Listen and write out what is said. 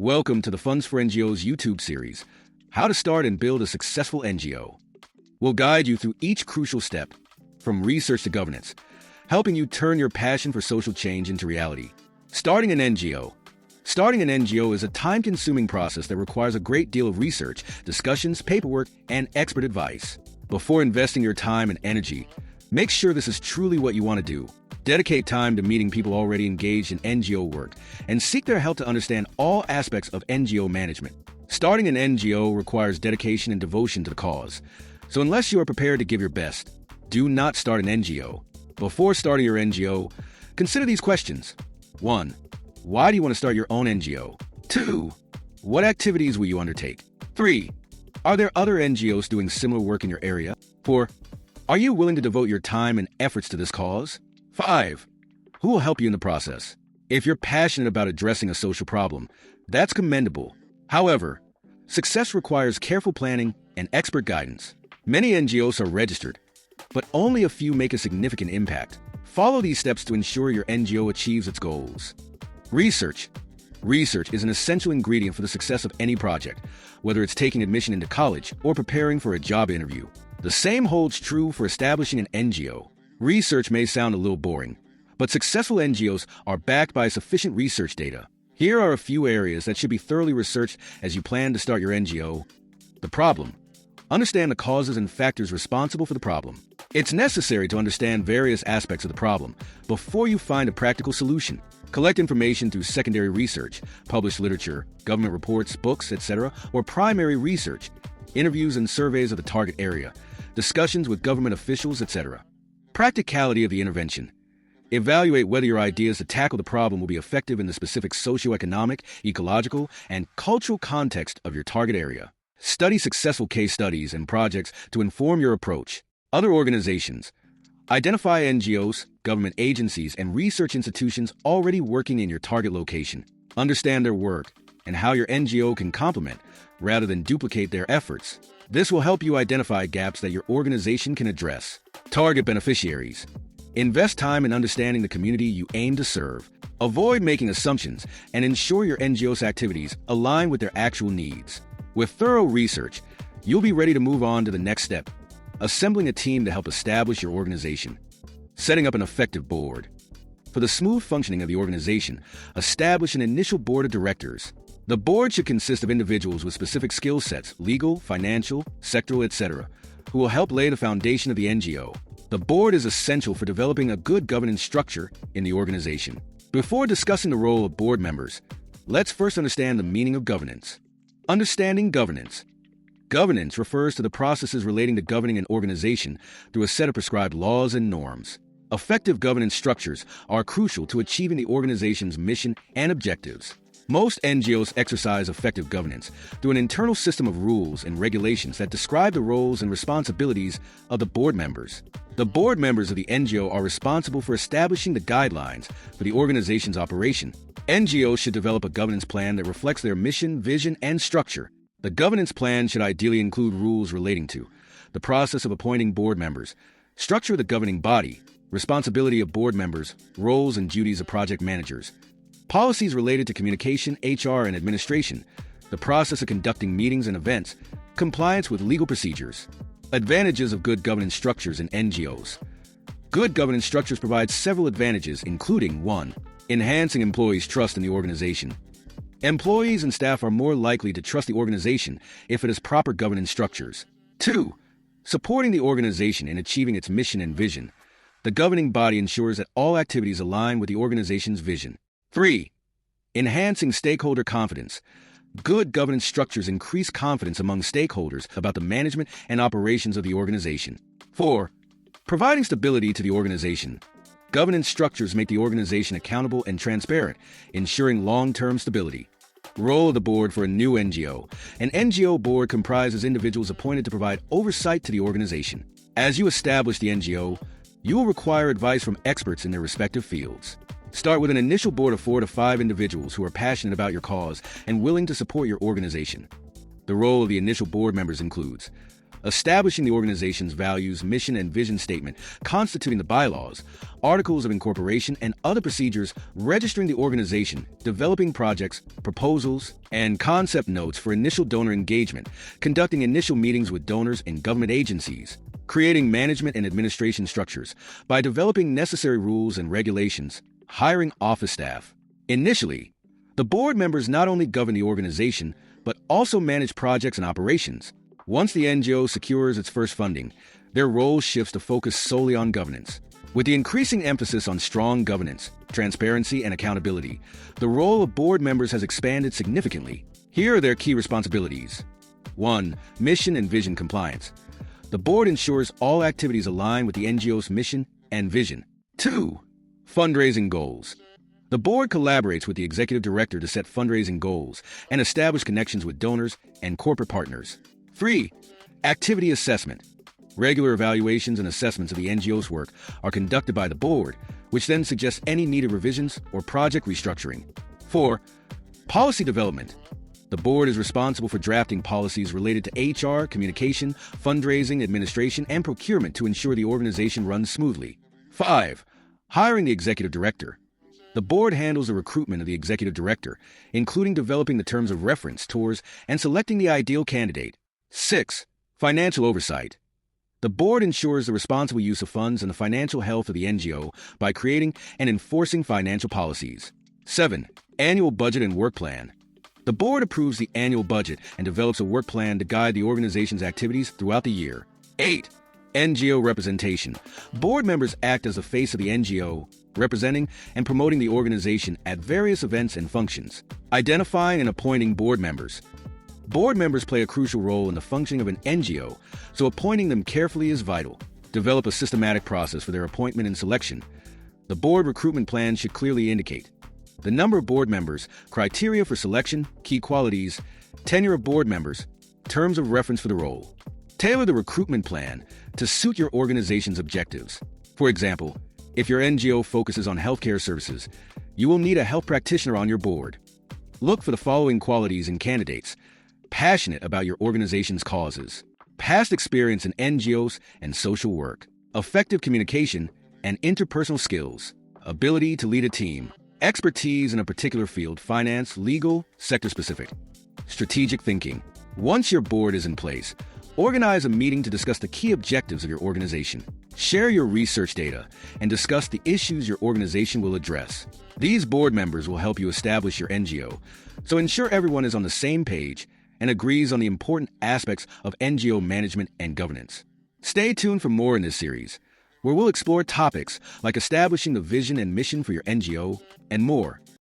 Welcome to the Funds for NGOs YouTube series, How to Start and Build a Successful NGO. We'll guide you through each crucial step, from research to governance, helping you turn your passion for social change into reality. Starting an NGO. Starting an NGO is a time-consuming process that requires a great deal of research, discussions, paperwork, and expert advice. Before investing your time and energy, make sure this is truly what you want to do. Dedicate time to meeting people already engaged in NGO work and seek their help to understand all aspects of NGO management. Starting an NGO requires dedication and devotion to the cause. So unless you are prepared to give your best, do not start an NGO. Before starting your NGO, consider these questions. 1. Why do you want to start your own NGO? 2. What activities will you undertake? 3. Are there other NGOs doing similar work in your area? 4. Are you willing to devote your time and efforts to this cause? 5. Who will help you in the process? If you're passionate about addressing a social problem, that's commendable. However, success requires careful planning and expert guidance. Many NGOs are registered, but only a few make a significant impact. Follow these steps to ensure your NGO achieves its goals. Research. Research is an essential ingredient for the success of any project, whether it's taking admission into college or preparing for a job interview. The same holds true for establishing an NGO. Research may sound a little boring, but successful NGOs are backed by sufficient research data. Here are a few areas that should be thoroughly researched as you plan to start your NGO. The problem. Understand the causes and factors responsible for the problem. It's necessary to understand various aspects of the problem before you find a practical solution. Collect information through secondary research, published literature, government reports, books, etc., or primary research, interviews and surveys of the target area, discussions with government officials, etc. Practicality of the intervention. Evaluate whether your ideas to tackle the problem will be effective in the specific socioeconomic, ecological, and cultural context of your target area. Study successful case studies and projects to inform your approach. Other organizations. Identify NGOs, government agencies, and research institutions already working in your target location. Understand their work and how your NGO can complement, rather than duplicate their efforts. This will help you identify gaps that your organization can address. Target beneficiaries. Invest time in understanding the community you aim to serve. Avoid making assumptions and ensure your NGO's activities align with their actual needs. With thorough research, you'll be ready to move on to the next step, assembling a team to help establish your organization. Setting up an effective board. For the smooth functioning of the organization, establish an initial board of directors. The board should consist of individuals with specific skill sets, legal, financial, sectoral, etc., who will help lay the foundation of the NGO. The board is essential for developing a good governance structure in the organization. Before discussing the role of board members, let's first understand the meaning of governance. Understanding governance. Governance refers to the processes relating to governing an organization through a set of prescribed laws and norms. Effective governance structures are crucial to achieving the organization's mission and objectives. Most NGOs exercise effective governance through an internal system of rules and regulations that describe the roles and responsibilities of the board members. The board members of the NGO are responsible for establishing the guidelines for the organization's operation. NGOs should develop a governance plan that reflects their mission, vision, and structure. The governance plan should ideally include rules relating to the process of appointing board members, structure of the governing body, responsibility of board members, roles and duties of project managers, policies related to communication, HR, and administration, the process of conducting meetings and events, compliance with legal procedures. Advantages of good governance structures in NGOs. Good governance structures provide several advantages, including 1. Enhancing employees' trust in the organization. Employees and staff are more likely to trust the organization if it has proper governance structures. 2. Supporting the organization in achieving its mission and vision. The governing body ensures that all activities align with the organization's vision. 3. Enhancing stakeholder confidence. Good governance structures increase confidence among stakeholders about the management and operations of the organization. 4. Providing stability to the organization. Governance structures make the organization accountable and transparent, ensuring long-term stability. Role of the board for a new NGO. An NGO board comprises individuals appointed to provide oversight to the organization. As you establish the NGO, you will require advice from experts in their respective fields. Start with an initial board of 4 to 5 individuals who are passionate about your cause and willing to support your organization. The role of the initial board members includes establishing the organization's values, mission, and vision statement, constituting the bylaws, articles of incorporation, and other procedures, registering the organization, developing projects, proposals, and concept notes for initial donor engagement, conducting initial meetings with donors and government agencies, creating management and administration structures by developing necessary rules and regulations, hiring office staff. Initially, the board members not only govern the organization, but also manage projects and operations. Once the NGO secures its first funding, their role shifts to focus solely on governance. With the increasing emphasis on strong governance, transparency, and accountability, the role of board members has expanded significantly. Here are their key responsibilities. 1. Mission and vision compliance. The board ensures all activities align with the NGO's mission and vision. 2. Fundraising goals. The board collaborates with the executive director to set fundraising goals and establish connections with donors and corporate partners. 3. Activity assessment. Regular evaluations and assessments of the NGO's work are conducted by the board, which then suggests any needed revisions or project restructuring. 4. Policy development. The board is responsible for drafting policies related to HR, communication, fundraising, administration, and procurement to ensure the organization runs smoothly. 5. Hiring the executive director. The board handles the recruitment of the executive director, including developing the terms of reference, tours, and selecting the ideal candidate. 6. Financial oversight. The board ensures the responsible use of funds and the financial health of the NGO by creating and enforcing financial policies. 7. Annual budget and work plan. The board approves the annual budget and develops a work plan to guide the organization's activities throughout the year. 8. NGO representation. Board members act as the face of the NGO, representing and promoting the organization at various events and functions. Identifying and appointing board members. Board members play a crucial role in the functioning of an NGO, so appointing them carefully is vital. Develop a systematic process for their appointment and selection. The board recruitment plan should clearly indicate the number of board members, criteria for selection, key qualities, tenure of board members, terms of reference for the role. Tailor the recruitment plan to suit your organization's objectives. For example, if your NGO focuses on healthcare services, you will need a health practitioner on your board. Look for the following qualities in candidates: passionate about your organization's causes, past experience in NGOs and social work, effective communication and interpersonal skills, ability to lead a team, expertise in a particular field, finance, legal, sector-specific, strategic thinking. Once your board is in place, organize a meeting to discuss the key objectives of your organization. Share your research data and discuss the issues your organization will address. These board members will help you establish your NGO, so ensure everyone is on the same page and agrees on the important aspects of NGO management and governance. Stay tuned for more in this series, where we'll explore topics like establishing the vision and mission for your NGO and more.